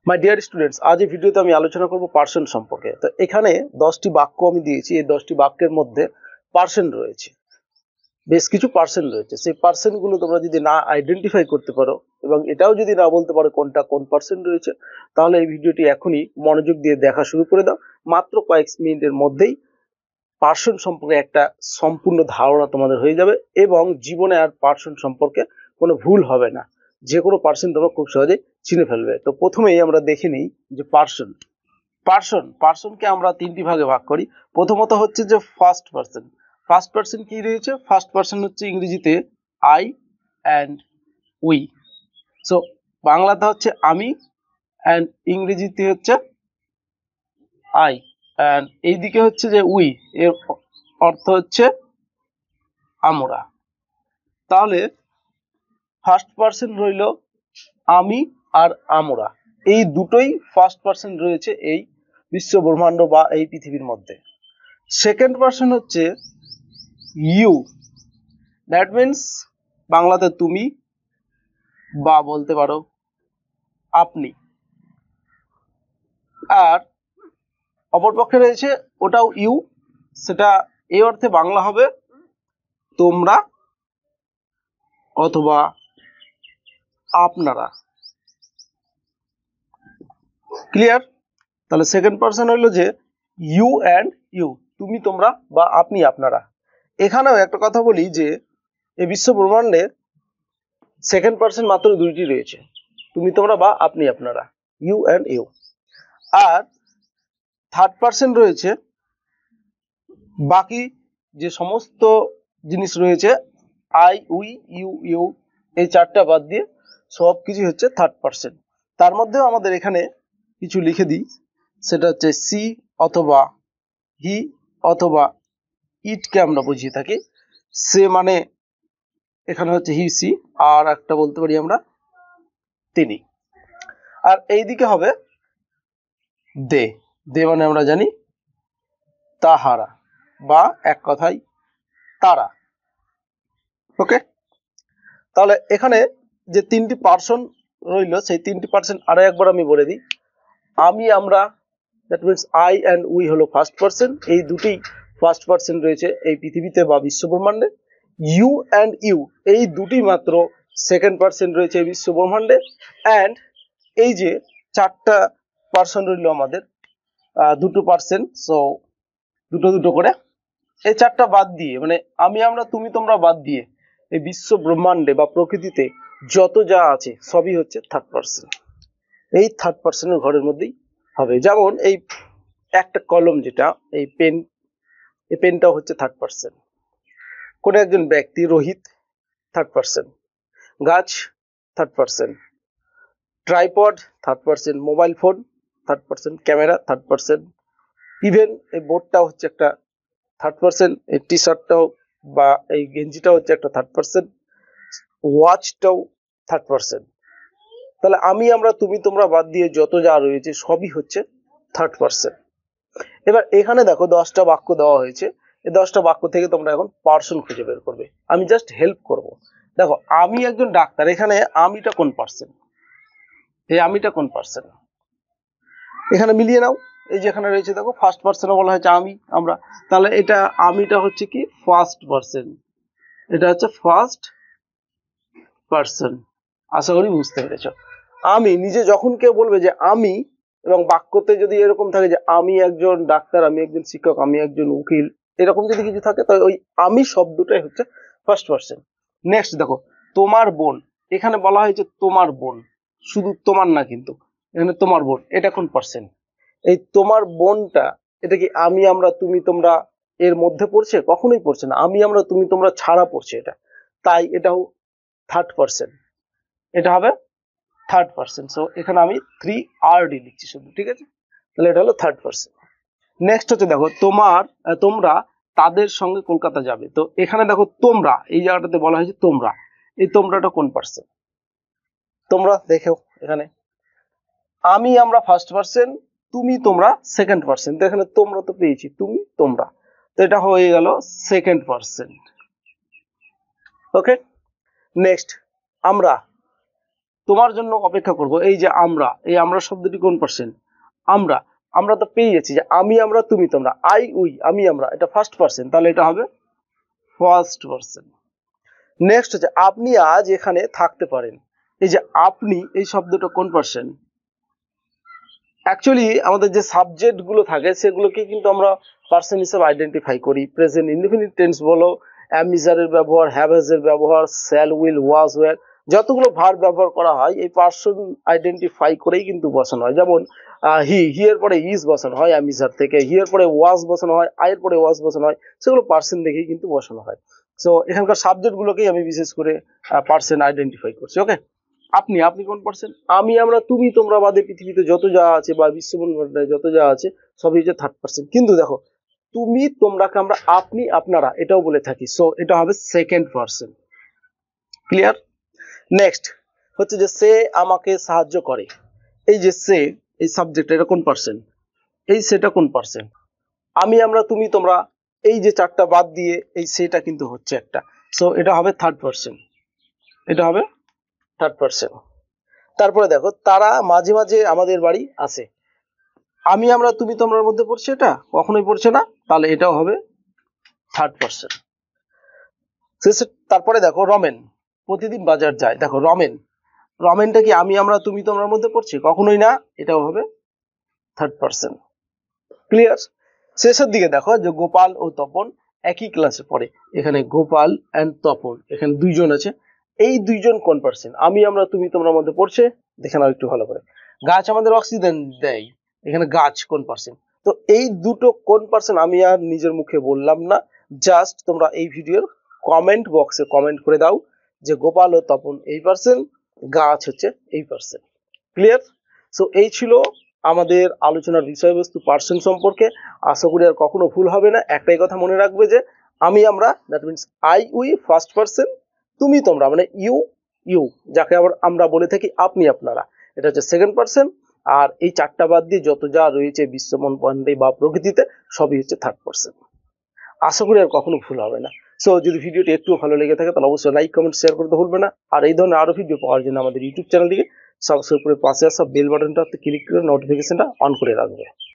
My dear students, আজ এই ভিডিওতে আমি আলোচনা করব পার্সন সম্পর্কে। তো এখানে 10টি বাক্য আমি দিয়েছি। এই 10টি বাক্যের মধ্যে পার্সন রয়েছে, বেশ কিছু পার্সন রয়েছে। সেই পার্সন গুলো তোমরা যদি না আইডেন্টিফাই করতে পারো এবং এটাও যদি না বলতে পারো কোনটা কোন পার্সন রয়েছে, তাহলে এই ভিডিওটি এখনই মনোযোগ দিয়ে দেখা শুরু করে দাও। মাত্র কয়েক মিনিটের মধ্যেই পার্সন সম্পর্কে একটা সম্পূর্ণ ধারণা তোমাদের হয়ে যাবে এবং জীবনে আর পার্সন সম্পর্কে কোনো ভুল হবে না। যে কোনো পার্সন তোমরা খুব সহজে চিনে ফেলবে। তো প্রথমেই আমরা দেখে নিই যে পার্সনকে আমরা তিনটি ভাগে ভাগ করি। প্রথমত হচ্ছে যে ফার্স্ট পার্সন। ফার্স্ট পার্সন কি রয়েছে? ফার্স্ট পার্সন হচ্ছে ইংরেজিতে আই অ্যান্ড উই। সো বাংলাতে হচ্ছে আমি অ্যান্ড ইংরেজিতে হচ্ছে আই অ্যান্ড এইদিকে হচ্ছে যে উই, এর অর্থ হচ্ছে আমরা। তাহলে ফার্স্ট পার্সন রইল আমি আর আমরা, এই দুটোই ফার্স্ট পার্সন রয়েছে এই বিশ্ব ব্রহ্মাণ্ড বা এই পৃথিবীর মধ্যে। সেকেন্ড পার্সন হচ্ছে ইউ, দ্যাট মিনস বাংলাতে তুমি বা বলতে পারো আপনি। আর অপরপক্ষে রয়েছে ওটাও ইউ, সেটা এই অর্থে বাংলা হবে তোমরা অথবা আপনারা। ক্লিয়ার? তাহলে সেকেন্ড পার্সন হলো যে ইউ অ্যান্ড ইউ, তুমি তোমরা বা আপনি আপনারা। এখানেও একটা কথা বলি যে এই বিশ্ব ব্রহ্মাণ্ডে সেকেন্ড পার্সন মাত্র দুইটি রয়েছে, তুমি তোমরা বা আপনি আপনারা, ইউ অ্যান্ড ইউ। আর থার্ড পার্সন রয়েছে বাকি যে সমস্ত জিনিস রয়েছে আই উই ইউ ইউ, এই চারটা বাদ দিয়ে সব কিছু হচ্ছে থার্ড পার্সন। তার মধ্যেও আমাদের এখানে কিছু লিখে দিই, সেটা হচ্ছে সি অথবা হি অথবা ইটকে আমরা বুঝিয়ে থাকি। সে মানে এখানে হচ্ছে হি সি, আর একটা বলতে পারি আমরা তিনি। আর এইদিকে হবে দে। দে মানে আমরা জানি তাহারা বা এক কথায় তারা। ওকে, তাহলে এখানে যে তিনটি পার্সন রইল সেই তিনটি পার্সন আরো একবার আমি বলে দিই। আমি আমরা, that means I and we হলো ফার্স্ট পার্সন, এই দুটি ফার্স্ট পার্সন রয়েছে এই পৃথিবীতে বা বিশ্ব ব্রহ্মাণ্ডে। ইউ অ্যান্ড ইউ, এই দুটি মাত্র সেকেন্ড পার্সন রয়েছে এই বিশ্ব ব্রহ্মাণ্ডে। অ্যান্ড এই যে চারটা পার্সন রইল আমাদের, দুটো পার্সন, সো দুটো দুটো করে, এই চারটা বাদ দিয়ে মানে আমি আমরা তুমি তোমরা বাদ দিয়ে এই বিশ্ব ব্রহ্মাণ্ডে বা প্রকৃতিতে যত যা আছে সবই হচ্ছে থার্ড পার্সন। এই থার্ড পার্সনের ঘরের মধ্যেই হবে। যেমন এই একটা কলম, যেটা এই পেন, এই পেনটাও হচ্ছে থার্ড পার্সন। কোন একজন ব্যক্তি রোহিত, থার্ড পার্সন। গাছ, third person. Tripod, third person. Mobile phone, third person. Camera, third person. Even এই বোর্ডটাও হচ্ছে একটা থার্ড পার্সন। এই টি শার্টটাও বা এই গেঞ্জিটাও হচ্ছে একটা থার্ড পার্সন। ওয়াচটাও থার্ড পার্সন। তাহলে আমি আমরা তুমি তোমরা বাদ দিয়ে যত যা রয়েছে সবই হচ্ছে থার্ড পার্সন। এবার এখানে দেখো 10টা বাক্য দেওয়া হয়েছে। এই 10টা বাক্য থেকে তোমরা এখন পার্সন খুঁজে বের করবে, আমি জাস্ট হেল্প করব। দেখো আমি একজন ডাক্তার, এখানে আমিটা কোন পার্সন? এই আমিটা কোন পার্সন? এখানে মিলিয়ে নাও। এই যে এখানে রয়েছে দেখো ফার্স্ট পার্সনে বলা হয়েছে আমি আমরা, তাহলে এটা আমিটা হচ্ছে কি ফার্স্ট পার্সন, এটা হচ্ছে ফার্স্ট পার্সন। আশা করি বুঝতে পেরেছ। আমি নিজে, যখন কেউ বলবে যে আমি, এবং বাক্যতে যদি এরকম থাকে যে আমি একজন ডাক্তার, আমি একজন শিক্ষক, আমি একজন উকিল, এরকম যদি কিছু থাকে তাহলে ওই আমি শব্দটাই হচ্ছে ফার্স্ট পার্সন। নেক্সট দেখো তোমার বোন, এখানে বলা হয়েছে তোমার বোন, শুধু তোমার না কিন্তু, এখানে তোমার বোন, এটা কোন পার্সন? এই তোমার বোনটা, এটা কি আমি আমরা তুমি তোমরা এর মধ্যে পড়ছে? কখনোই পড়ছে না, আমি আমরা তুমি তোমরা ছাড়া পড়ছে এটা, তাই এটাও থার্ড পার্সন, এটা হবে থার্ড পার্সন। সো এখানে আমি 3rd লিখছি শুধু, ঠিক আছে? তাহলে এটা হলো থার্ড পার্সন। নেক্সট হচ্ছে দেখো তোমরা তাদের সঙ্গে কলকাতা যাবে। তো এখানে দেখো তোমরা, এই জায়গাটাতে বলা হয়েছে তোমরা, এই তোমরাটা কোন পার্সন? তোমরা দেখো এখানে আমি আমরা ফার্স্ট পার্সন, তুমি তোমরা সেকেন্ড পার্সন। তো এখানে তোমরা তো পেয়েছি, তুমি তোমরা, তো এটা হয়ে গেল সেকেন্ড পার্সন। ওকে, নেক্সট আমরা, তোমার জন্য অপেক্ষা করব। এই যে আমরা, এই আমরা শব্দটি কোন পার্সন? আমরা। আমরা তো পেয়ে গেছি যে আমি, আমরা, তুমি, তোমরা, আই, উই, আমি, আমরা, এটা ফার্স্ট পার্সন, তাহলে এটা হবে ফার্স্ট পার্সন। নেক্সট হচ্ছে আপনি আজ এখানে থাকতে পারেন। এই যে আপনি, এই শব্দটা কোন পার্সন? অ্যাকচুয়ালি আমাদের যে সাবজেক্ট গুলো থাকে সেগুলোকে কিন্তু আমরা পার্সন হিসেবে আইডেন্টিফাই করি। প্রেজেন্ট ইনডিফিনিট টেন্স বলো, অ্যামিজারের ব্যবহার, হ্যাভেজের ব্যবহার, শ্যাল, উইল, ওয়াজ, ওয়্যার, যতগুলো ভার্ব ব্যবহার করা হয় এই পার্সন আইডেন্টিফাই করেই কিন্তু বসানো হয়। যেমন হি এর পরে ইজ বসানো হয় অ্যামিজার থেকে, হি এর পরে ওয়াজ বসানো হয়, আই এর পরে ওয়াজ বসানো হয়, সেগুলো পার্সন দেখেই কিন্তু বসানো হয়। সো এখানকার সাবজেক্ট গুলোকেই আমি বিশেষ করে পার্সন আইডেন্টিফাই করছি। ওকে, আপনি, আপনি কোন পার্সন? আমি, আমরা, তুমি, তোমরা বাদে পৃথিবীতে যত যা আছে বা বিশ্বব্রহ্মাণ্ডে যত যা আছে সবই হচ্ছে থার্ড পার্সন। কিন্তু দেখো, তুমি, তোমরাকে আমরা আপনি, আপনারা এটাও বলে থাকি, সো এটা হবে সেকেন্ড পার্সন। ক্লিয়ার? নেক্সট হচ্ছে যে সে আমাকে সাহায্য করে। এই যে সে, এই সাবজেক্ট, এটা কোন পার্সন? এই সেটা কোন পার্সন? আমি, আমরা, তুমি, তোমরা, এই যে চারটা বাদ দিয়ে এই সেটা কিন্তু হচ্ছে একটা, সো এটা হবে থার্ড পার্সন। এটা হবে থার্ড পার্সন। তারপরে দেখো, তারা মাঝে মাঝে আমাদের বাড়ি আসে। আমি, আমরা, তুমি, তোমরার মধ্যে পড়ছে এটা? কখনোই পড়ছে না, তাহলে এটাও হবে থার্ড পার্সন। তারপরে দেখো রমেন প্রতিদিন বাজার যায়। দেখো রমেন, রমেনটা কি আমি, আমরা, তুমি, তোমরার মধ্যে পড়ছে? কখনোই না, এটাও হবে থার্ড পার্সন। ক্লিয়ার? শেষের দিকে দেখো যে গোপাল ও তপন একই ক্লাসে পড়ে। এখানে গোপাল এন্ড তপন, এখানে দুইজন আছে। এই দুইজন কোন পার্সন? আমি, আমরা, তুমি, তোমরার মধ্যে পড়ছে? দেখে নাও একটু ভালো করে। গাছ আমাদের অক্সিজেন দেয়, এখানে গাছ কোন পার্সন? তো এই দুটো কোন পার্সন আমি আর নিজের মুখে বললাম না, জাস্ট তোমরা এই ভিডিওর কমেন্ট বক্সে কমেন্ট করে দাও যে গোপাল ও তপন এই পার্সন, গাছ হচ্ছে এই পার্সন। ক্লিয়ার? সো এই ছিল আমাদের আলোচনার বিষয়বস্তু পার্সন সম্পর্কে। আশা করি আর কখনো ভুল হবে না। একটাই কথা মনে রাখবে যে আমি, আমরা, that means I, we first person, তুমি, তোমরা মানে ইউ, ইউ, যাকে আবার আমরা বলে থাকি আপনি, আপনারা, এটা হচ্ছে সেকেন্ড পার্সন। আর এই চারটা বাদ দিয়ে যত যা রয়েছে বিশ্বব্রহ্মাণ্ডে বা প্রকৃতিতে সবই হচ্ছে থার্ড পার্সন। আশা করি আর কখনো ভুল হবে না। সো যদি ভিডিওটি একটু ভালো লেগে থাকে তাহলে অবশ্যই লাইক, কমেন্ট, শেয়ার করতে ভুলবে না। আর এই ধরনের আরো ভিডিও পাওয়ার জন্য আমাদের ইউটিউব চ্যানেলটিকে সাবস্ক্রাইব করে পাশে আসা বেল বাটনটাতে ক্লিক করে নোটিফিকেশনটা অন করে রাখবে।